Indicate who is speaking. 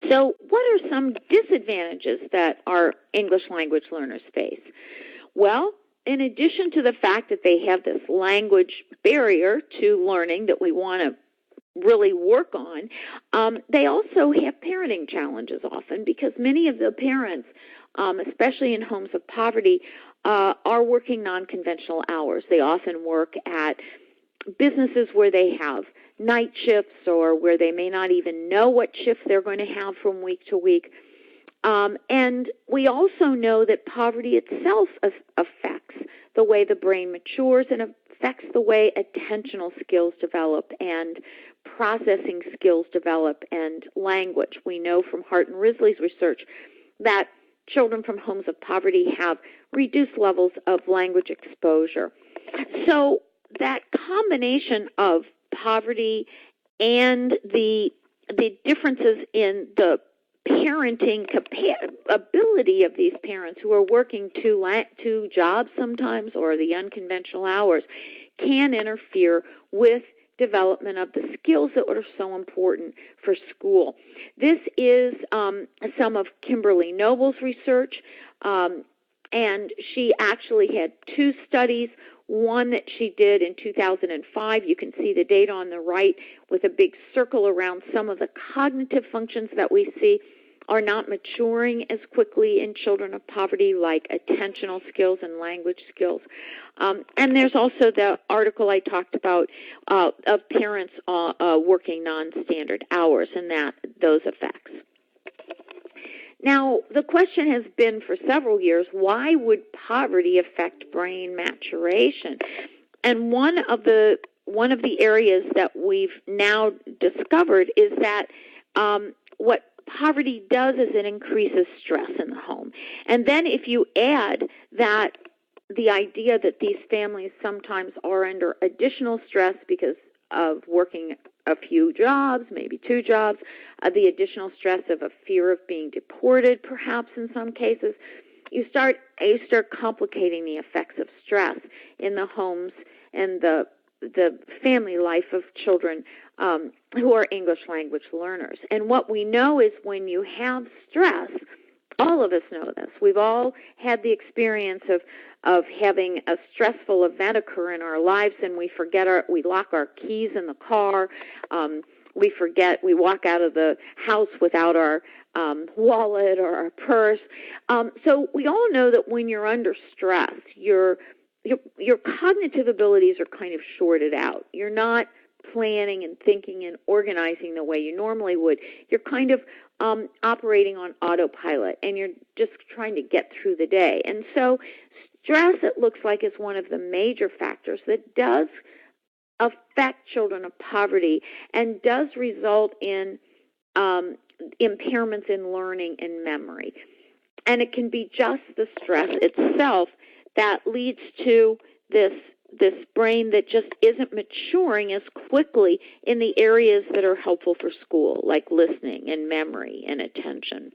Speaker 1: So what are some disadvantages that our English language learners face? Well, in addition to the fact that they have this language barrier to learning that we want to really work on, they also have parenting challenges often, because many of the parents, especially in homes of poverty, are working non-conventional hours. They often work at businesses where they have night shifts, or where they may not even know what shift they're going to have from week to week. And we also know that poverty itself affects the way the brain matures and affects the way attentional skills develop and processing skills develop and language. We know from Hart and Risley's research that children from homes of poverty have reduced levels of language exposure. So that combination of poverty and the differences in the parenting ability of these parents who are working two jobs sometimes, or the unconventional hours, can interfere with development of the skills that are so important for school. This is some of Kimberly Noble's research, and she actually had two studies. One that she did in 2005, you can see the data on the right with a big circle around some of the cognitive functions that we see are not maturing as quickly in children of poverty, like attentional skills and language skills. And there's also the article I talked about of parents working non-standard hours and those effects. Now, the question has been for several years, why would poverty affect brain maturation? And one of the areas that we've now discovered is that what poverty does is it increases stress in the home. And then if you add that the idea that these families sometimes are under additional stress because of working a few jobs, maybe two jobs, the additional stress of a fear of being deported, perhaps in some cases, you start complicating the effects of stress in the homes and the family life of children who are English language learners. And what we know is when you have stress, all of us know this. We've all had the experience of having a stressful event occur in our lives, and we lock our keys in the car. We walk out of the house without our wallet or our purse. So we all know that when you're under stress, your cognitive abilities are kind of shorted out. You're not planning and thinking and organizing the way you normally would. You're kind of operating on autopilot, and you're just trying to get through the day. And so stress, it looks like, is one of the major factors that does affect children of poverty and does result in impairments in learning and memory. And it can be just the stress itself that leads to this brain that just isn't maturing as quickly in the areas that are helpful for school, like listening and memory and attention.